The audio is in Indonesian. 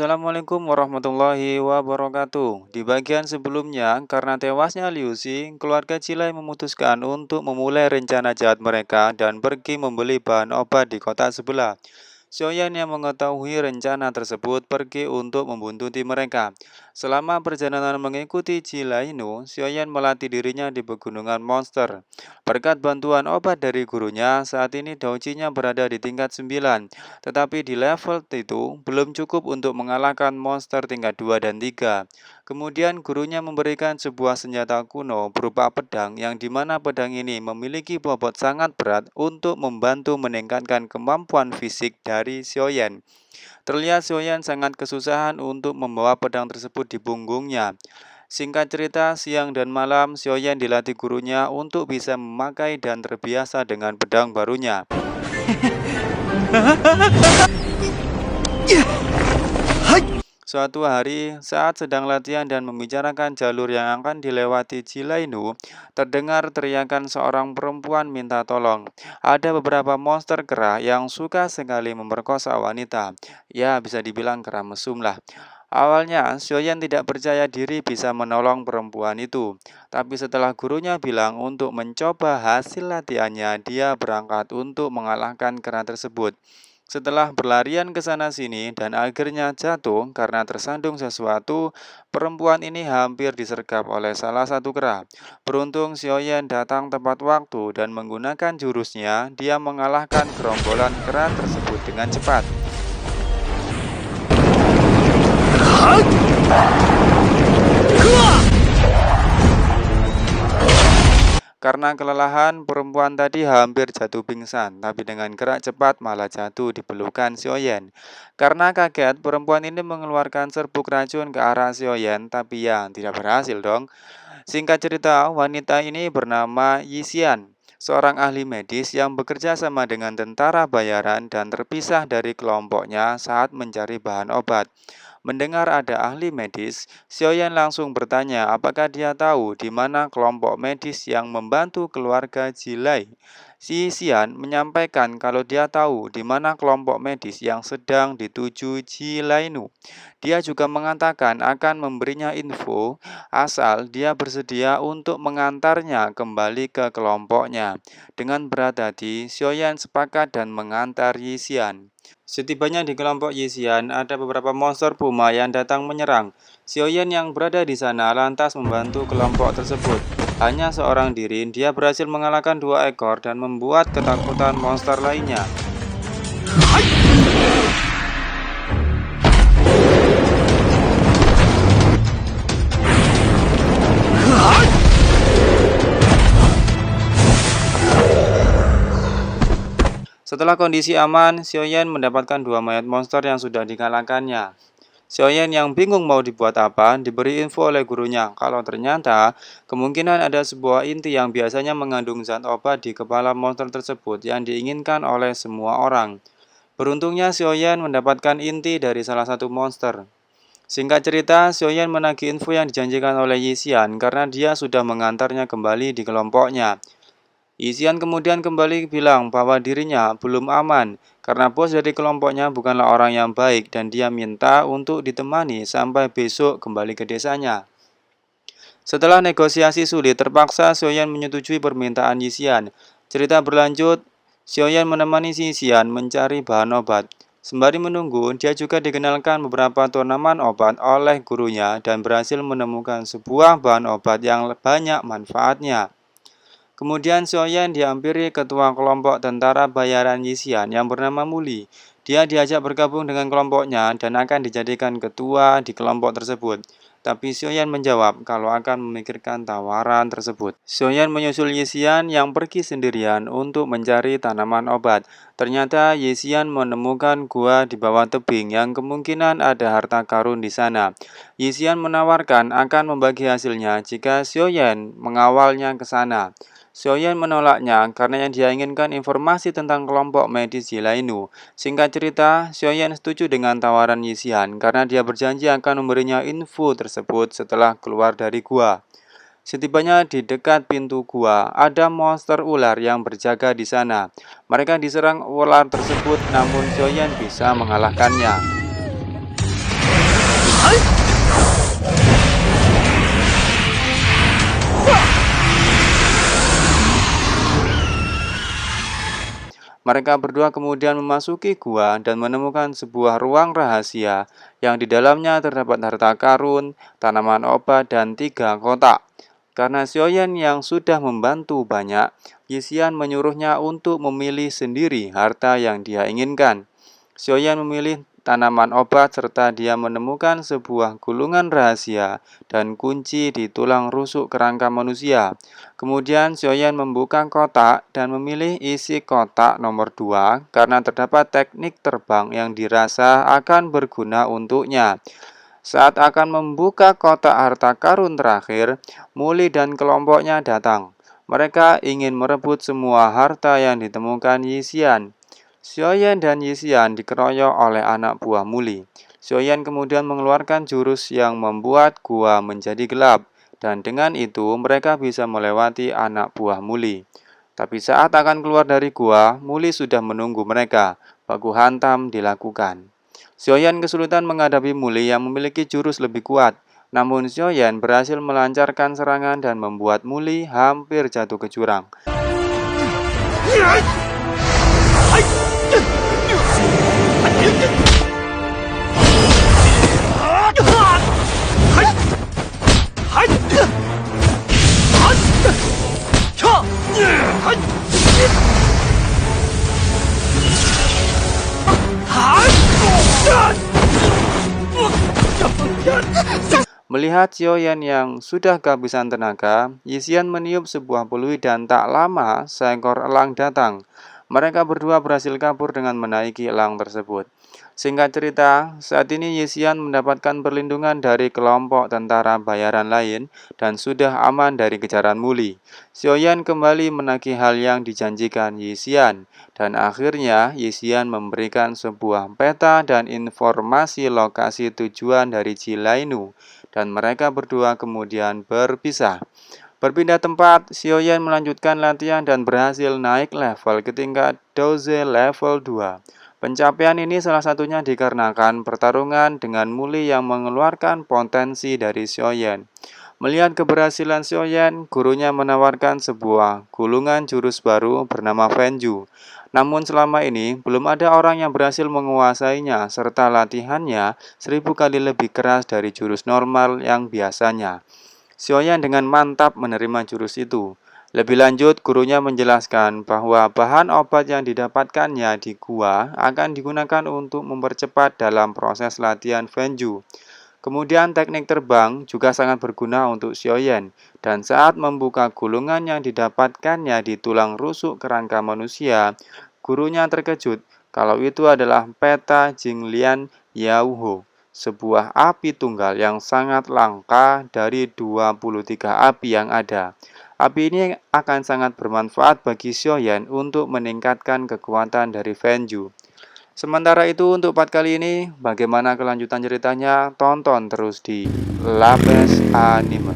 Assalamualaikum warahmatullahi wabarakatuh. Di bagian sebelumnya, karena tewasnya Liu Xi, keluarga Cilai memutuskan untuk memulai rencana jahat mereka dan pergi membeli bahan obat di kota sebelah. Xiaoyan yang mengetahui rencana tersebut pergi untuk membuntuti mereka. Selama perjalanan mengikuti Cilainu, Xiaoyan melatih dirinya di pegunungan monster. Berkat bantuan obat dari gurunya, saat ini Daojinya berada di tingkat 9. Tetapi di level itu belum cukup untuk mengalahkan monster tingkat 2 dan 3. Kemudian gurunya memberikan sebuah senjata kuno berupa pedang yang dimana pedang ini memiliki bobot sangat berat untuk membantu meningkatkan kemampuan fisik dari Xiaoyan. Terlihat Xiaoyan sangat kesusahan untuk membawa pedang tersebut di punggungnya. Singkat cerita, siang dan malam Xiaoyan dilatih gurunya untuk bisa memakai dan terbiasa dengan pedang barunya. Suatu hari, saat sedang latihan dan membicarakan jalur yang akan dilewati Cilainu, terdengar teriakan seorang perempuan minta tolong. Ada beberapa monster kera yang suka sekali memperkosa wanita. Ya, bisa dibilang kera mesum lah. Awalnya, Xiaoyan tidak percaya diri bisa menolong perempuan itu. Tapi setelah gurunya bilang untuk mencoba hasil latihannya, dia berangkat untuk mengalahkan kera tersebut. Setelah berlarian ke sana-sini dan akhirnya jatuh karena tersandung sesuatu, perempuan ini hampir disergap oleh salah satu kera. Beruntung Xiaoyan datang tepat waktu dan menggunakan jurusnya, dia mengalahkan gerombolan kera tersebut dengan cepat. Karena kelelahan, perempuan tadi hampir jatuh pingsan, tapi dengan gerak cepat malah jatuh di pelukan Xiaoyan. Karena kaget, perempuan ini mengeluarkan serbuk racun ke arah Xiaoyan, tapi ya tidak berhasil dong. Singkat cerita, wanita ini bernama Yixian, seorang ahli medis yang bekerja sama dengan tentara bayaran dan terpisah dari kelompoknya saat mencari bahan obat. Mendengar ada ahli medis, Xiaoyan langsung bertanya apakah dia tahu di mana kelompok medis yang membantu keluarga Jilai. Si Xian menyampaikan kalau dia tahu di mana kelompok medis yang sedang dituju Jilainu. Dia juga mengatakan akan memberinya info asal dia bersedia untuk mengantarnya kembali ke kelompoknya. Dengan berat hati, Xiaoyan sepakat dan mengantar Yixian. Setibanya di kelompok Yixian, ada beberapa monster puma yang datang menyerang. Xiaoyan yang berada di sana lantas membantu kelompok tersebut. Hanya seorang diri, dia berhasil mengalahkan 2 ekor dan membuat ketakutan monster lainnya. Setelah kondisi aman, Xiaoyan mendapatkan 2 mayat monster yang sudah dikalahkannya. Xiaoyan yang bingung mau dibuat apa, diberi info oleh gurunya kalau ternyata kemungkinan ada sebuah inti yang biasanya mengandung zat obat di kepala monster tersebut yang diinginkan oleh semua orang. Beruntungnya Xiaoyan mendapatkan inti dari salah satu monster. Singkat cerita, Xiaoyan menagih info yang dijanjikan oleh Yixian karena dia sudah mengantarnya kembali di kelompoknya. Yixian kemudian kembali bilang bahwa dirinya belum aman karena bos dari kelompoknya bukanlah orang yang baik dan dia minta untuk ditemani sampai besok kembali ke desanya. Setelah negosiasi sulit, terpaksa Xiaoyan menyetujui permintaan Yixian. Cerita berlanjut, Xiaoyan menemani Yixian mencari bahan obat. Sembari menunggu, dia juga dikenalkan beberapa tanaman obat oleh gurunya dan berhasil menemukan sebuah bahan obat yang banyak manfaatnya. Kemudian Xiaoyan dihampiri ketua kelompok tentara bayaran Yixian yang bernama Muli. Dia diajak bergabung dengan kelompoknya dan akan dijadikan ketua di kelompok tersebut. Tapi Xiaoyan menjawab kalau akan memikirkan tawaran tersebut. Xiaoyan menyusul Yixian yang pergi sendirian untuk mencari tanaman obat. Ternyata Yixian menemukan gua di bawah tebing yang kemungkinan ada harta karun di sana. Yixian menawarkan akan membagi hasilnya jika Xiaoyan mengawalnya ke sana. Xiaoyan menolaknya karena yang dia inginkan informasi tentang kelompok medis Jilainu. Singkat cerita, Xiaoyan setuju dengan tawaran Yixian karena dia berjanji akan memberinya info tersebut setelah keluar dari gua. Setibanya di dekat pintu gua, ada monster ular yang berjaga di sana. Mereka diserang ular tersebut namun Xiaoyan bisa mengalahkannya. Mereka berdua kemudian memasuki gua dan menemukan sebuah ruang rahasia yang di dalamnya terdapat harta karun, tanaman obat, dan 3 kotak. Karena Xiaoyan yang sudah membantu banyak, Yixian menyuruhnya untuk memilih sendiri harta yang dia inginkan. Xiaoyan memilih tanaman obat serta dia menemukan sebuah gulungan rahasia dan kunci di tulang rusuk kerangka manusia. Kemudian Xiaoyan membuka kotak dan memilih isi kotak nomor 2 karena terdapat teknik terbang yang dirasa akan berguna untuknya. Saat akan membuka kotak harta karun terakhir, Muli dan kelompoknya datang. Mereka ingin merebut semua harta yang ditemukan Yixian. Xiaoyan dan Yixian dikeroyok oleh anak buah Muli. Xiaoyan kemudian mengeluarkan jurus yang membuat gua menjadi gelap, dan dengan itu mereka bisa melewati anak buah Muli. Tapi saat akan keluar dari gua, Muli sudah menunggu mereka. Baku hantam dilakukan. Xiaoyan kesulitan menghadapi Muli yang memiliki jurus lebih kuat. Namun Xiaoyan berhasil melancarkan serangan dan membuat Muli hampir jatuh ke jurang. Melihat Xiaoyan yang sudah kehabisan tenaga, Yixian meniup sebuah peluit dan tak lama seekor elang datang. Mereka berdua berhasil kabur dengan menaiki elang tersebut. Singkat cerita, saat ini Yixian mendapatkan perlindungan dari kelompok tentara bayaran lain dan sudah aman dari kejaran Muli. Xiaoyan kembali menagih hal yang dijanjikan Yixian, dan akhirnya Yixian memberikan sebuah peta dan informasi lokasi tujuan dari Jilainu, dan mereka berdua kemudian berpisah. Berpindah tempat, Xiaoyan melanjutkan latihan dan berhasil naik level ke tingkat Doze level 2. Pencapaian ini salah satunya dikarenakan pertarungan dengan Muli yang mengeluarkan potensi dari Xiaoyan. Melihat keberhasilan Xiaoyan, gurunya menawarkan sebuah gulungan jurus baru bernama Fenju. Namun selama ini, belum ada orang yang berhasil menguasainya serta latihannya 1000 kali lebih keras dari jurus normal yang biasanya. Xiaoyan dengan mantap menerima jurus itu. Lebih lanjut, gurunya menjelaskan bahwa bahan obat yang didapatkannya di gua akan digunakan untuk mempercepat dalam proses latihan Fenju. Kemudian teknik terbang juga sangat berguna untuk Xiaoyan, dan saat membuka gulungan yang didapatkannya di tulang rusuk kerangka manusia, gurunya terkejut kalau itu adalah peta Jinglian Yaohu, sebuah api tunggal yang sangat langka dari 23 api yang ada. Api ini akan sangat bermanfaat bagi Xiaoyan untuk meningkatkan kekuatan dari Fenju. Sementara itu untuk part kali ini, bagaimana kelanjutan ceritanya? Tonton terus di Labes Anime.